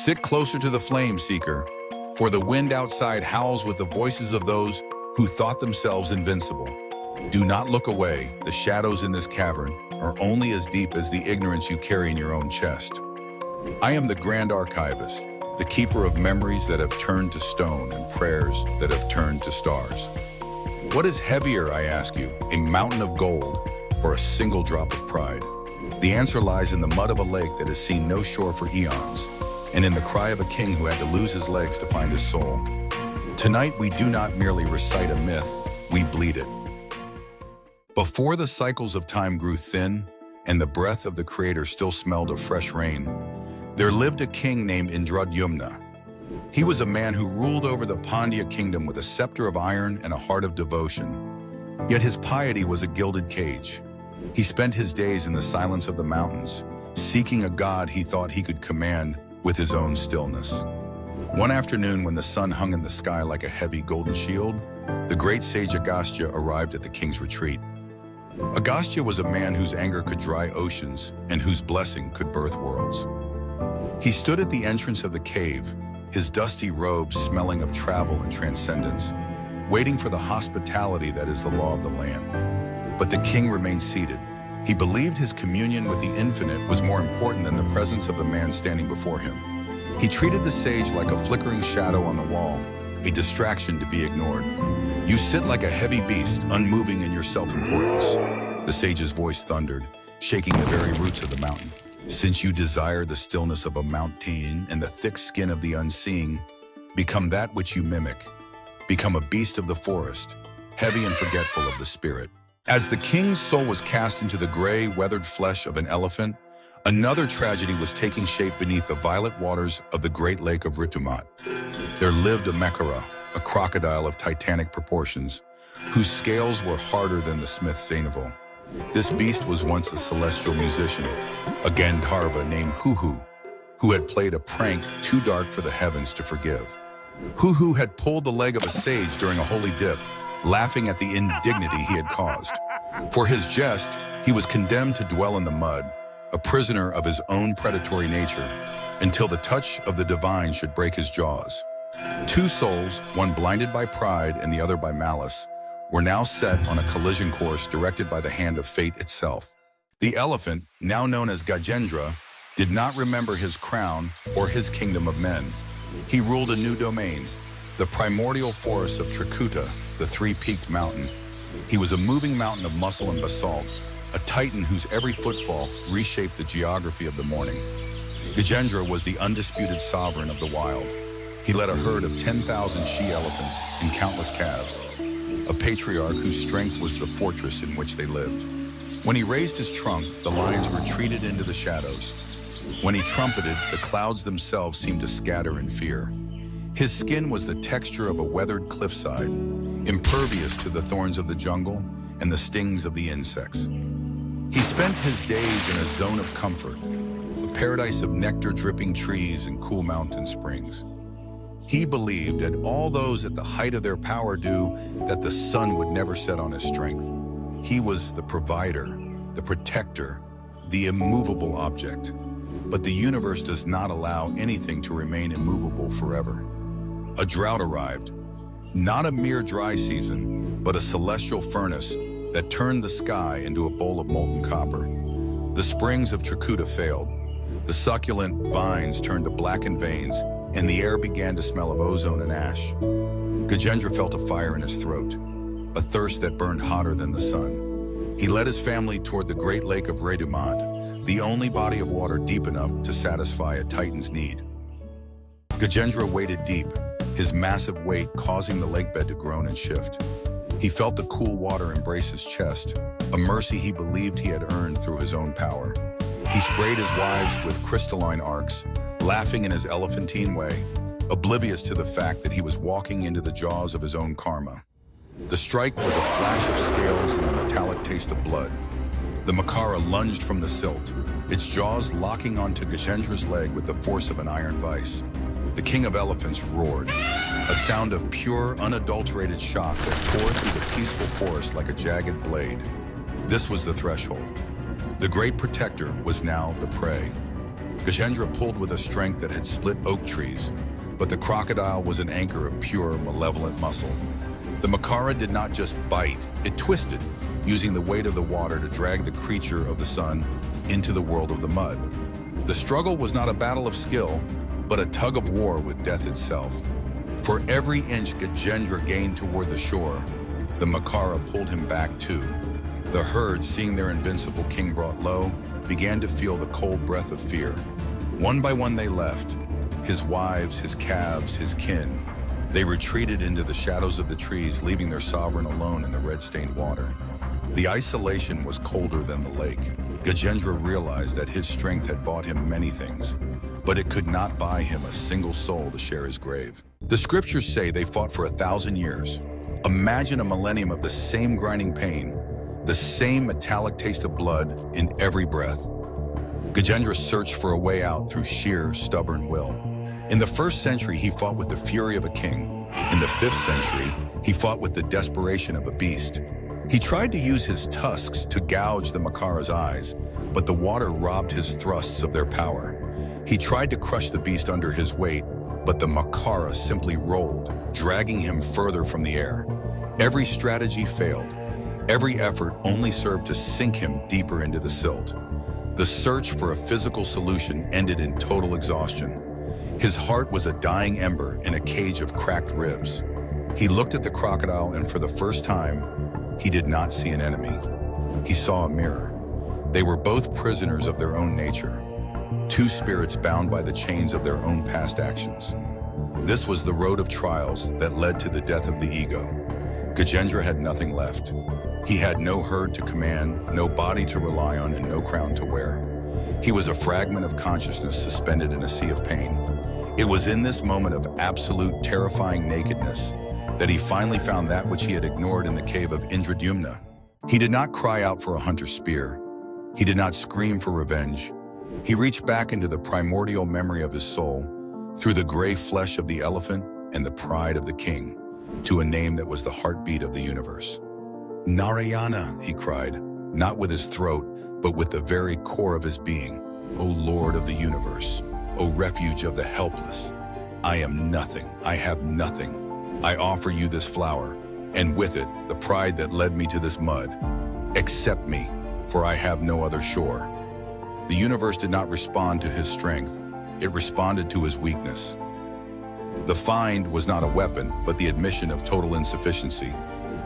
Sit closer to the flame, seeker, for the wind outside howls with the voices of those who thought themselves invincible. Do not look away. The shadows in this cavern are only as deep as the ignorance you carry in your own chest. I am the Grand Archivist, the keeper of memories that have turned to stone and prayers that have turned to stars. What is heavier, I ask you, a mountain of gold or a single drop of pride? The answer lies in the mud of a lake that has seen no shore for eons, and in the cry of a king who had to lose his legs to find his soul. Tonight, we do not merely recite a myth, we bleed it. Before the cycles of time grew thin, and the breath of the Creator still smelled of fresh rain, there lived a king named Indradyumna. He was a man who ruled over the Pandya kingdom with a scepter of iron and a heart of devotion. Yet his piety was a gilded cage. He spent his days in the silence of the mountains, seeking a god he thought he could command with his own stillness. One afternoon, when the sun hung in the sky like a heavy golden shield, the great sage Agastya arrived at the king's retreat. Agastya was a man whose anger could dry oceans and whose blessing could birth worlds. He stood at the entrance of the cave, his dusty robes smelling of travel and transcendence, waiting for the hospitality that is the law of the land. But the king remained seated. He believed his communion with the infinite was more important than the presence of the man standing before him. He treated the sage like a flickering shadow on the wall, a distraction to be ignored. You sit like a heavy beast, unmoving in your self-importance. The sage's voice thundered, shaking the very roots of the mountain. Since you desire the stillness of a mountain and the thick skin of the unseeing, become that which you mimic. Become a beast of the forest, heavy and forgetful of the spirit. As the king's soul was cast into the gray, weathered flesh of an elephant, another tragedy was taking shape beneath the violet waters of the great Lake of Ritumat. There lived a Mekara, a crocodile of titanic proportions, whose scales were harder than the smith's Zainaval. This beast was once a celestial musician, a Gandharva named Huhu, who had played a prank too dark for the heavens to forgive. Huhu had pulled the leg of a sage during a holy dip, laughing at the indignity he had caused. For his jest, he was condemned to dwell in the mud, a prisoner of his own predatory nature, until the touch of the divine should break his jaws. Two souls, one blinded by pride and the other by malice, were now set on a collision course directed by the hand of fate itself. The elephant, now known as Gajendra, did not remember his crown or his kingdom of men. He ruled a new domain, the primordial forests of Trikuta, the three-peaked mountain. He was a moving mountain of muscle and basalt, a titan whose every footfall reshaped the geography of the morning. Gajendra was the undisputed sovereign of the wild. He led a herd of 10,000 she-elephants and countless calves, a patriarch whose strength was the fortress in which they lived. When he raised his trunk, the lions retreated into the shadows. When he trumpeted, the clouds themselves seemed to scatter in fear. His skin was the texture of a weathered cliffside, impervious to the thorns of the jungle and the stings of the insects. He spent his days in a zone of comfort, a paradise of nectar-dripping trees and cool mountain springs. He believed, and all those at the height of their power do, that the sun would never set on his strength. He was the provider, the protector, the immovable object. But the universe does not allow anything to remain immovable forever. A drought arrived, not a mere dry season, but a celestial furnace that turned the sky into a bowl of molten copper. The springs of Trikuta failed. The succulent vines turned to blackened veins, and the air began to smell of ozone and ash. Gajendra felt a fire in his throat, a thirst that burned hotter than the sun. He led his family toward the great lake of Ritumat, the only body of water deep enough to satisfy a titan's need. Gajendra waded deep, his massive weight causing the lakebed to groan and shift. He felt the cool water embrace his chest, a mercy he believed he had earned through his own power. He sprayed his wives with crystalline arcs, laughing in his elephantine way, oblivious to the fact that he was walking into the jaws of his own karma. The strike was a flash of scales and a metallic taste of blood. The Makara lunged from the silt, its jaws locking onto Gajendra's leg with the force of an iron vise. The king of elephants roared, a sound of pure, unadulterated shock that tore through the peaceful forest like a jagged blade. This was the threshold. The great protector was now the prey. Gajendra pulled with a strength that had split oak trees, but the crocodile was an anchor of pure, malevolent muscle. The Makara did not just bite, it twisted, using the weight of the water to drag the creature of the sun into the world of the mud. The struggle was not a battle of skill, but a tug of war with death itself. For every inch Gajendra gained toward the shore, the Makara pulled him back too. The herd, seeing their invincible king brought low, began to feel the cold breath of fear. One by one they left, his wives, his calves, his kin. They retreated into the shadows of the trees, leaving their sovereign alone in the red-stained water. The isolation was colder than the lake. Gajendra realized that his strength had bought him many things, but it could not buy him a single soul to share his grave. The scriptures say they fought for 1,000 years. Imagine a millennium of the same grinding pain, the same metallic taste of blood in every breath. Gajendra searched for a way out through sheer, stubborn will. In the 1st century, he fought with the fury of a king. In the 5th century, he fought with the desperation of a beast. He tried to use his tusks to gouge the Makara's eyes, but the water robbed his thrusts of their power. He tried to crush the beast under his weight, but the Makara simply rolled, dragging him further from the air. Every strategy failed. Every effort only served to sink him deeper into the silt. The search for a physical solution ended in total exhaustion. His heart was a dying ember in a cage of cracked ribs. He looked at the crocodile, and for the first time, he did not see an enemy. He saw a mirror. They were both prisoners of their own nature, two spirits bound by the chains of their own past actions. This was the road of trials that led to the death of the ego. Gajendra had nothing left. He had no herd to command, no body to rely on, and no crown to wear. He was a fragment of consciousness suspended in a sea of pain. It was in this moment of absolute, terrifying nakedness that he finally found that which he had ignored in the cave of Indradyumna. He did not cry out for a hunter's spear. He did not scream for revenge. He reached back into the primordial memory of his soul, through the gray flesh of the elephant and the pride of the king, to a name that was the heartbeat of the universe. Narayana, he cried, not with his throat, but with the very core of his being. O Lord of the universe, O refuge of the helpless, I am nothing, I have nothing. I offer you this flower, and with it, the pride that led me to this mud. Accept me, for I have no other shore. The universe did not respond to his strength, it responded to his weakness. The find was not a weapon, but the admission of total insufficiency.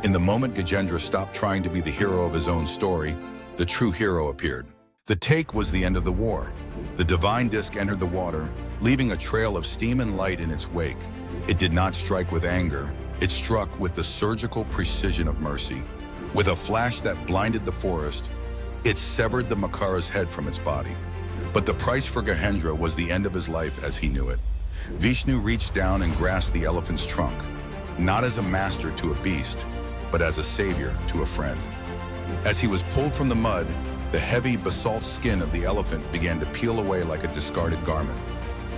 In the moment Gajendra stopped trying to be the hero of his own story, the true hero appeared. The take was the end of the war. The divine disc entered the water, leaving a trail of steam and light in its wake. It did not strike with anger. It struck with the surgical precision of mercy. With a flash that blinded the forest, it severed the Makara's head from its body. But the price for Gajendra was the end of his life as he knew it. Vishnu reached down and grasped the elephant's trunk, not as a master to a beast, but as a savior to a friend. As he was pulled from the mud, the heavy basalt skin of the elephant began to peel away like a discarded garment.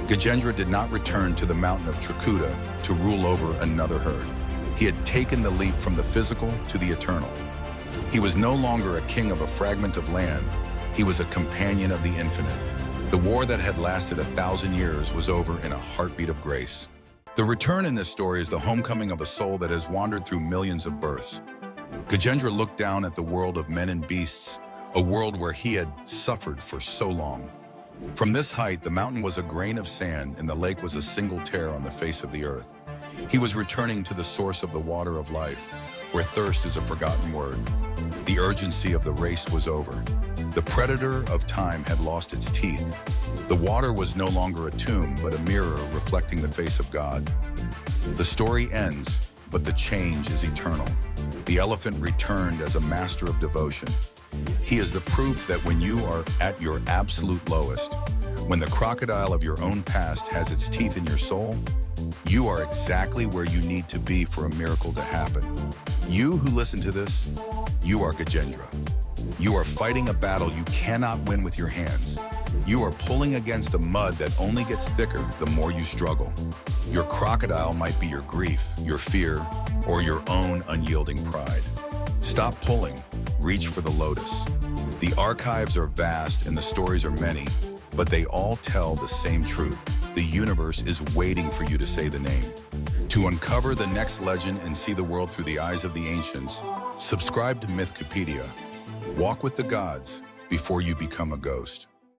Gajendra did not return to the mountain of Trikuta to rule over another herd. He had taken the leap from the physical to the eternal. He was no longer a king of a fragment of land. He was a companion of the infinite. The war that had lasted 1,000 years was over in a heartbeat of grace. The return in this story is the homecoming of a soul that has wandered through millions of births. Gajendra looked down at the world of men and beasts, a world where he had suffered for so long. From this height, the mountain was a grain of sand and the lake was a single tear on the face of the earth. He was returning to the source of the water of life, where thirst is a forgotten word. The urgency of the race was over. The predator of time had lost its teeth. The water was no longer a tomb, but a mirror reflecting the face of God. The story ends, but the change is eternal. The elephant returned as a master of devotion. He is the proof that when you are at your absolute lowest, when the crocodile of your own past has its teeth in your soul, you are exactly where you need to be for a miracle to happen. You who listen to this, you are Gajendra. You are fighting a battle you cannot win with your hands. You are pulling against a mud that only gets thicker the more you struggle. Your crocodile might be your grief, your fear, or your own unyielding pride. Stop pulling, reach for the lotus. The archives are vast and the stories are many, but they all tell the same truth. The universe is waiting for you to say the name. To uncover the next legend and see the world through the eyes of the ancients, subscribe to Mythkipedia. Walk with the gods before you become a ghost.